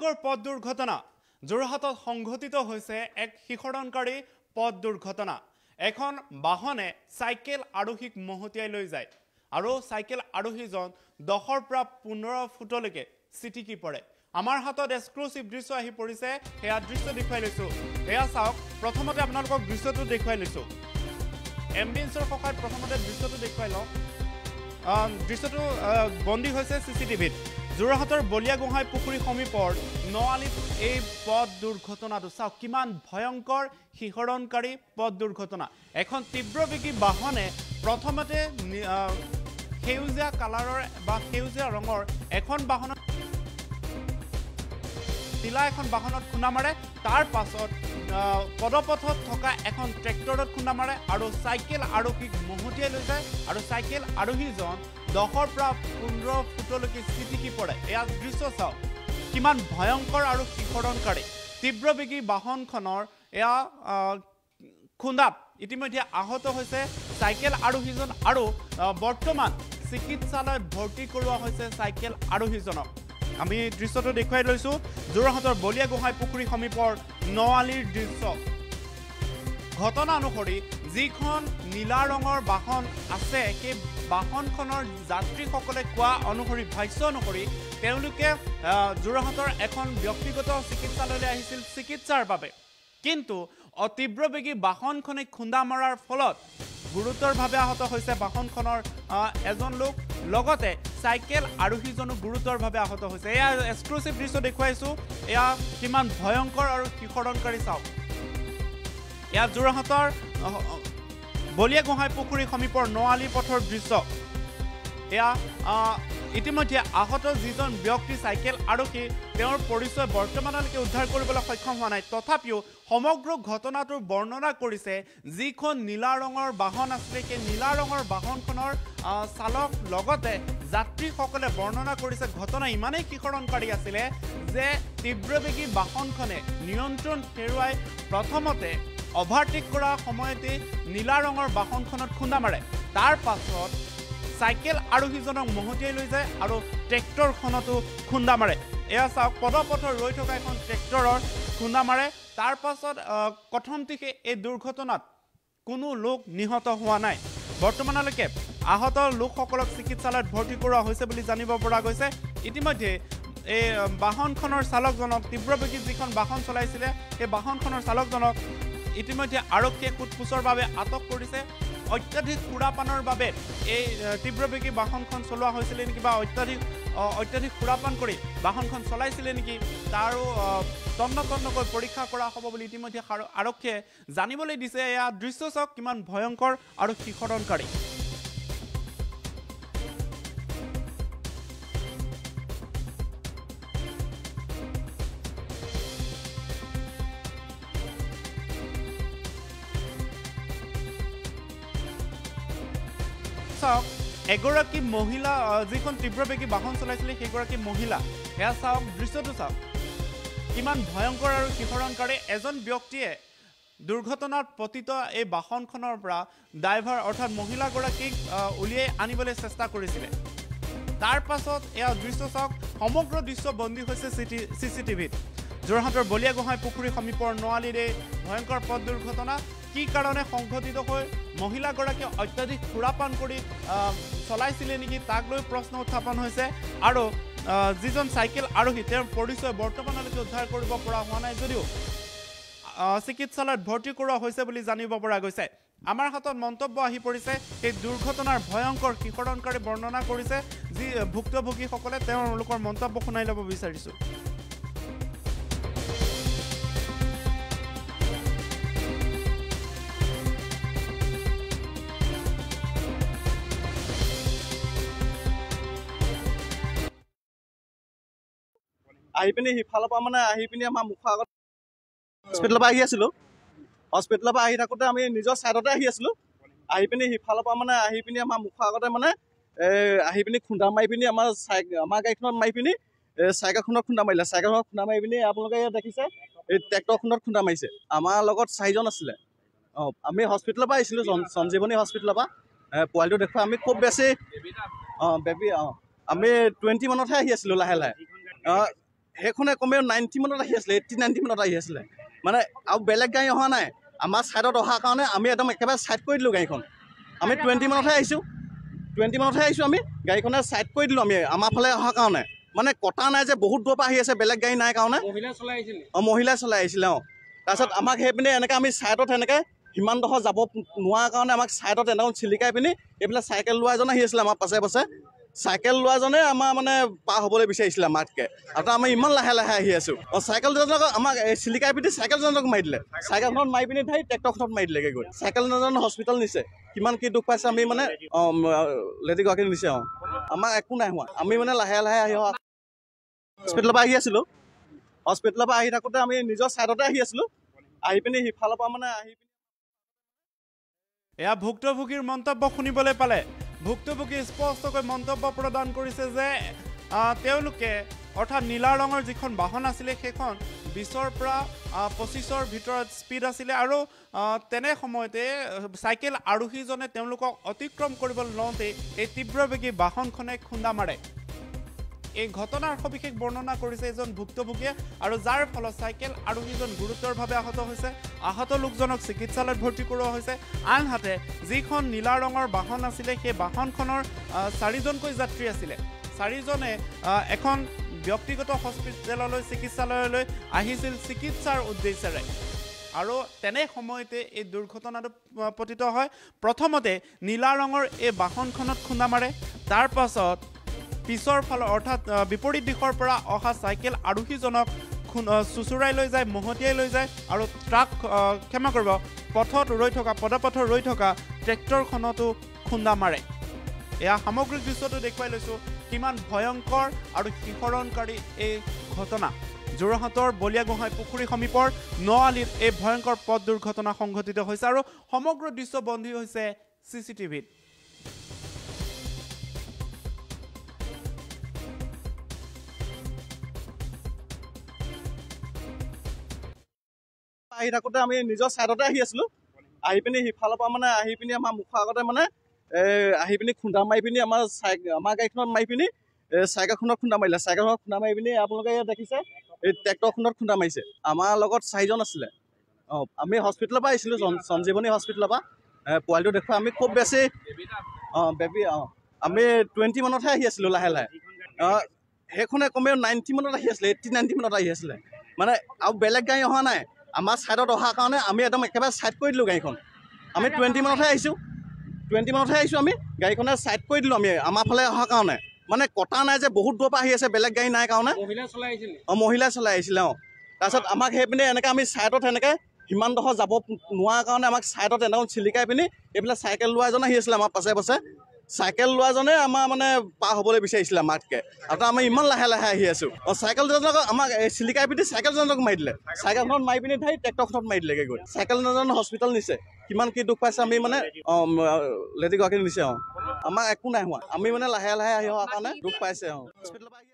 ভয়ংকৰ পথ দুৰ্ঘটনা যোৰহাটত সংঘটিত হৈছে এক শিখৰণকাৰী পথ দুৰ্ঘটনা এখন বাহনে চাইকেল আৰোহীক মহতিয়াই লৈ যায় আৰু চাইকেল আৰোহীজন 10ৰ পৰা 15 ফুটলৈকে চিটিকি পৰে আমাৰ হাতত এক্সক্লুসিভ দৃশ্য আহি পৰিছে হেয়া দৃশ্য দেখুৱাই লৈছো হেয়া চাওক প্ৰথমতে আপোনালোকক দৃশ্যটো দেখুৱাই লৈছো এম্বুলেন্সৰ সহায়ত প্ৰথমতে দৃশ্যটো দেখুৱাই লওঁ দৃশ্যটো বন্দী হৈছে সিসিটিভিত যোৰহাটৰ বলিয়াগোহাঁই পুখুৰী সমীপৰ নআলিত এই পথ দুৰ্ঘটনাটো চাওক কিমান ভয়ংকৰ শিখৰণকাৰী পথ দুৰ্ঘটনা এখন তীব্ৰবেগী বাহনে প্ৰথমতে সেউজীয়া কালাৰৰ বা সেউজীয়া ৰঙৰ এখন বাহনত তিলা এখন বাহনত খুন্দা মাৰে তাৰ পাছত পদপথত থকা এখন ট্ৰেক্টৰত খুন্দা মাৰে আৰু চাইকেল আৰোহীক মহতিয়াই লৈ যায় আৰু চাইকেল আৰোহীজন 10ৰ পৰা 15 ফুটলৈকে চিটিকি পৰে এয়া দৃশ্য চাওক কিমান ভয়ংকৰ আৰু শিখৰণকাৰী তীব্ৰবেগী বাহনখনৰ এয়া খুন্দাত ইতিমধ্যে আহত হৈছে চাইকেল আৰোহীজন আৰু বৰ্তমান চিকিৎসালয়ত ভৰ্তি কৰোৱা হৈছে চাইকেল আৰোহীজনক আমি দৃশ্যটো দেখুৱাই লৈছো যোৰহাটৰ বলিয়াগোহাঁই পুখুৰী সমীপৰ নআলিৰ দৃশ্য ঘটনা অনুসৰি যিখন নীলা ৰঙৰ বাহন আছে সেই বাহনখনৰ যাত্ৰীসকলে কোৱা অনুসৰি ভাষ্য অনুসৰি তেওঁলোকে যোৰহাটৰ এখন ব্যক্তিগত চিকিৎসালয়লৈ আহিছিল চিকিৎসাৰ বাবে কিন্তু অতীব্ৰবেগী বাহনখনে খুন্দা মৰাৰ ফলত গুৰুতৰভাৱে আহত হৈছে বাহনখনৰ এজন লোক লগতে চাইকেল আৰোহীজনো গুৰুতৰভাৱে আহত হৈছে এয়া এক্সক্লুসিভ দৃশ্য দেখুৱাইছো এয়া কিমান ভয়ংকৰ আৰু শিখৰণকাৰী চাওক এয়া যোৰহাটৰ বলিয়াগোহাঁই পুখুৰী সমীপৰ নআলি পথৰ দৃশ্য এয়া ইতিমধ্যে আহত যিজন ব্যক্তি চাইকেল আৰোহী তেওঁৰ পৰিচয় বৰ্তমানলৈকে উদ্ধাৰ কৰিবলৈ সক্ষম হোৱা নাই তথাপিও সমগ্ৰ ঘটনাটোৰ বৰ্ণনা কৰিছে যিখন নীলা ৰঙৰ বাহন আছিল সেই নীলা ৰঙৰ বাহনখনৰ চালক লগতে যাত্ৰীসকলে বৰ্ণনা কৰিছে ঘটনা ইমানেই শিখৰণকাৰী আছিলে যে তীব্ৰবেগী বাহনখনে নিয়ন্ত্ৰণ হেৰুৱাই প্ৰথমতে অভাৰটেক কৰাৰ সময়তে নীলা ৰঙৰ বাহনখনত খুন্দা মাৰে তাৰ পাছত চাইকেল আৰোহীজনক মহতিয়াই লৈ যায় আৰু ট্ৰেক্টৰখনতো খুন্দা মাৰে এয়া চাওক পদপথৰ ৰৈ থকা এখন ট্ৰেক্টৰৰ খুন্দা মাৰে তাৰ পাছত প্ৰথমতে এই দুৰ্ঘটনাত কোনো লোক নিহত হোৱা নাই বৰ্তমানলৈকে আহত লোকসকলক চিকিৎসালয়ত ভৰ্তি কৰোৱা হৈছে বুলি জানিব পৰা গৈছে ইতিমধ্যে এই বাহনখনৰ চালকজনক তীব্ৰবেগী যিখন বাহন চলাইছিলে সেই বাহনখনৰ চালকজনক ইতিমধ্যে আৰক্ষীয়ে কুটপুচৰ বাবে আটক কৰিছে অত্যাধিক সুৰাপানৰ বাবে এই তীব্ৰবেগী বাহনখন চলোৱা হৈছিল নেকি বা অত্যাধিক সুৰাপান কৰি বাহনখন চলাইছিলে নেকি তাৰো তন্নকৈ পৰীক্ষা কৰা হ'ব বুলি ইতিমধ্যে আৰক্ষীয়ে জানিবলৈ দিছে এয়া দৃশ্য চাওক কিমান ভয়ংকৰ আৰু শিখৰণকাৰী চাওক এগৰাকী মহিলা যিখন তীব্ৰবেগী বাহন চলাইছিলে সেইগৰাকী মহিলা এয়া চাওক দৃশ্যটো চাওক কিমান ভয়ংকৰ আৰু শিখৰণকাৰী এজন ব্যক্তিয়ে দুৰ্ঘটনাত পতিত এই বাহনখনৰ পৰা ড্ৰাইভাৰ অৰ্থাৎ মহিলাগৰাকীক উলিয়াই আনিবলৈ চেষ্টা কৰিছিলে তাৰ পাছত এয়া দৃশ্য চাওক সমগ্ৰ দৃশ্য বন্দী হৈছে চিচিটিভিত যোৰহাটৰ বলিয়াগোহাঁই পুখুৰী সমীপৰ নআলিৰ এই ভয়ংকৰ পথ দুৰ্ঘটনা কি কাৰণে সংঘটিত হৈ মহিলাগৰাকীয়ে অত্যাধিক সুৰাপান কৰি চলাইছিলে নেকি তাক লৈ প্ৰশ্ন উত্থাপন হৈছে আৰু যিজন চাইকেল আৰোহী তেওঁৰ পৰিচয় বৰ্তমানলৈকে উদ্ধাৰ কৰিব পৰা হোৱা নাই যদিও চিকিৎসালয়ত ভৰ্তি কৰোৱা হৈছে বুলি জানিব পৰা গৈছে আমাৰ হাতত মন্তব্য আহি পৰিছে এই দুৰ্ঘটনাৰ ভয়ংকৰ শিখৰণকাৰী বৰ্ণনা কৰিছে যি ভুক্তভোগীসকলে তেওঁলোকৰ মন্তব্য শুনাই ল'ব বিচাৰিছোঁ আহি পিনি সিফালৰ পৰা মানে আহি পিনি আমাৰ মুখৰ আগত হস্পিটেলৰ পৰা আহি আছিলোঁ হস্পিটেলৰ পৰা আহি থাকোঁতে আমি নিজৰ ছাইডতে আহি আছিলোঁ আহি পিনি সিফালৰ পৰা মানে আহি পিনি আমাৰ মুখৰ আগতে মানে আহি পিনি খুন্দা মাৰি পিনি আমাৰ গাড়ীখনত মাৰি পিনি চাইকেলখনত খুন্দা মাৰিলে চাইকেলখনত খুন্দা মাৰি পিনি আপোনালোকে ইয়াত দেখিছে এই ট্ৰেক্টৰখনত খুন্দা মাৰিছে আমাৰ লগত 4জন আছিলে আমি হস্পিটেলৰ পৰা আহিছিলোঁ সঞ্জীৱনী হস্পিটেলৰ পৰা পোৱালিটো দেখুৱাই আমি খুব বেছি বেবী আমি 20 মানতহে আহি আছিলোঁ লাহে লাহে সেইখনে কমেও 90 মানত আহি আছিলে 80-90 মানত আহি আছিলে মানে আৰু বেলেগ গাড়ী অহা নাই আমাৰ ছাইডত অহাৰ কাৰণে আমি একদম একেবাৰে ছাইড কৰি দিলোঁ গাড়ীখন আমি 20 মানতহে আহিছোঁ আমি গাড়ীখনে ছাইড কৰি দিলোঁ আমি আমাৰ ফালে অহাৰ কাৰণে মানে কটা নাই যে বহুত দূৰৰ পৰা আহি আছে বেলেগ গাড়ী নাই কাৰণে মহিলাই চলাই আহিছিলে তাৰপিছত আমাক সেইপিনে এনেকৈ আমি ছাইডত এনেকৈ সিমানডোখৰ যাব নোৱাৰাৰ কাৰণে আমাক ছাইডত এনেকৈ চিলিকাই পিনি এইফালে চাইকেল লোৱা এজন আহি আছিলে আমাৰ পাছে চাইকেল লোৱাজনে আমাৰ মানে পাৰ হ'বলৈ বিচাৰিছিলে আমাতকৈ আৰু আমি ইমান লাহে লাহে আহি আছোঁ চাইকেলজনক আমাক চিলিকাই পিনি চাইকেলজনক মাৰি দিলে চাইকেলখনত মাৰি পিনি ঠাই ট্ৰেক্টৰখনত মাৰি দিলেগৈ গৈ চাইকেলজন হস্পিটেল নিছে কিমান কি দুখ পাইছে আমি মানে লেডিগৰাকী নিছে আমাক একো নাই হোৱা আমি মানে লাহে লাহে আহি হস্পিটেলৰ পৰা আহি থাকোঁতে আমি নিজৰ ছাইডতে আহি আছিলোঁ আহি পিনি সিফালৰ পৰা মানে এয়া ভুক্তভোগীৰ মন্তব্য শুনিবলৈ পালে ভুক্তভোগীয়ে স্পষ্টকৈ মন্তব্য প্ৰদান কৰিছে যে তেওঁলোকে অৰ্থাৎ নীলা ৰঙৰ যিখন বাহন আছিলে সেইখন 20ৰ পৰা 25ৰ ভিতৰত স্পীড আছিলে আৰু তেনে সময়তে চাইকেল আৰোহীজনে তেওঁলোকক অতিক্ৰম কৰিবলৈ লওঁতে এই তীব্ৰবেগী বাহনখনে খুন্দা মাৰে এই ঘটনাৰ সবিশেষ বৰ্ণনা কৰিছে এজন ভুক্তভোগীয়ে আৰু যাৰ ফলত চাইকেল আৰোহীজন গুৰুতৰভাৱে আহত হৈছে আহত লোকজনক চিকিৎসালয়ত ভৰ্তি কৰোৱা হৈছে আনহাতে যিখন নীলা ৰঙৰ বাহন আছিলে সেই বাহনখনৰ 4জনকৈ যাত্ৰী আছিলে 4জনে এখন ব্যক্তিগত হস্পিটেললৈ চিকিৎসালয়লৈ আহিছিল চিকিৎসাৰ উদ্দেশ্যেৰে আৰু তেনে সময়তে এই দুৰ্ঘটনাটো পতিত হয় প্ৰথমতে নীলা ৰঙৰ এই বাহনখনত খুন্দা মাৰে তাৰ পাছত পিছৰ ফালৰ অৰ্থাৎ বিপৰীত দিশৰ পৰা অহা চাইকেল আৰোহীজনক চুচুৰাই লৈ যায় মহতিয়াই লৈ যায় আৰু ট্ৰাক ক্ষমা কৰিব পদপথত ৰৈ থকা ট্ৰেক্টৰখনতো খুন্দা মাৰে এয়া সামগ্ৰিক দৃশ্যটো দেখুৱাই লৈছোঁ কিমান ভয়ংকৰ আৰু শিহৰণকাৰী এই ঘটনা যোৰহাটৰ বলিয়াগোহাঁই পুখুৰী সমীপৰ নআলিত এই ভয়ংকৰ পথ দুৰ্ঘটনা সংঘটিত হৈছে আৰু সমগ্ৰ দৃশ্য বন্দী হৈছে CCTVত আহি থাকোঁতে আমি নিজৰ ছাইডতে আহি আছিলোঁ আহি পিনি সিফালৰ পৰা মানে আহি পিনি আমাৰ মুখৰ আগতে মানে আহি পিনি খুন্দা মাৰি পিনি আমাৰ গাড়ীখনত মাৰি পিনি চাইকেলখনত খুন্দা মাৰিলে চাইকেলখনত খুন্দা মাৰি পিনি আপোনালোকে ইয়াত দেখিছে এই ট্ৰেক্টৰখনত খুন্দা মাৰিছে আমাৰ লগত 4জন আছিলে আমি হস্পিটেলৰ পৰা আহিছিলোঁ সঞ্জীৱনী হস্পিটেলৰ পৰা পোৱালিটো দেখুৱাই আমি খুব বেছি বেবী আমি 20 মানতহে আহি আছিলোঁ লাহে লাহে সেইখনে কমেও 90 মানত আহি আছিলে 80-90 মানত আহি আছিলে মানে আৰু বেলেগ গাড়ী অহা নাই আমাৰ ছাইডত অহাৰ কাৰণে আমি একদম একেবাৰে ছাইড কৰি দিলোঁ গাড়ীখন আমি 20 মানতহে আহিছোঁ আমি গাড়ীখনে ছাইড কৰি দিলোঁ আমি আমাৰ ফালে অহাৰ কাৰণে মানে কটা নাই যে বহুত দূৰৰ পৰা আহি আছে বেলেগ গাড়ী নাই কাৰণে মহিলাই চলাই আহিছিলে তাৰপিছত আমাক সেইপিনে এনেকৈ আমি ছাইডত এনেকৈ সিমানডোখৰ যাব নোৱাৰাৰ কাৰণে আমাক ছাইডত এনেকৈ চিলিকাই পিনি এইফালে চাইকেল লোৱা এজন আহি আছিলে আমাৰ পাছে চাইকেল লোৱাজনে আমাৰ মানে পাৰ হ'বলৈ বিচাৰিছিলে আমাতকৈ আৰু আমি ইমান লাহে লাহে আহি আছোঁ চাইকেলজনক আমাক চিলিকাই পিনি চাইকেলজনক মাৰি দিলে চাইকেলখনত মাৰি পিনি ঠাই ট্ৰেক্টৰখনত মাৰি দিলেগৈ গৈ চাইকেলজন হস্পিটেল নিছে কিমান কি দুখ পাইছে আমি মানে লেডিগৰাকী নিছে আমাক একো নাই হোৱা আমি মানে লাহে লাহে আহি অহাৰ কাৰণে দুখ পাইছে হস্পিটেলৰ পৰা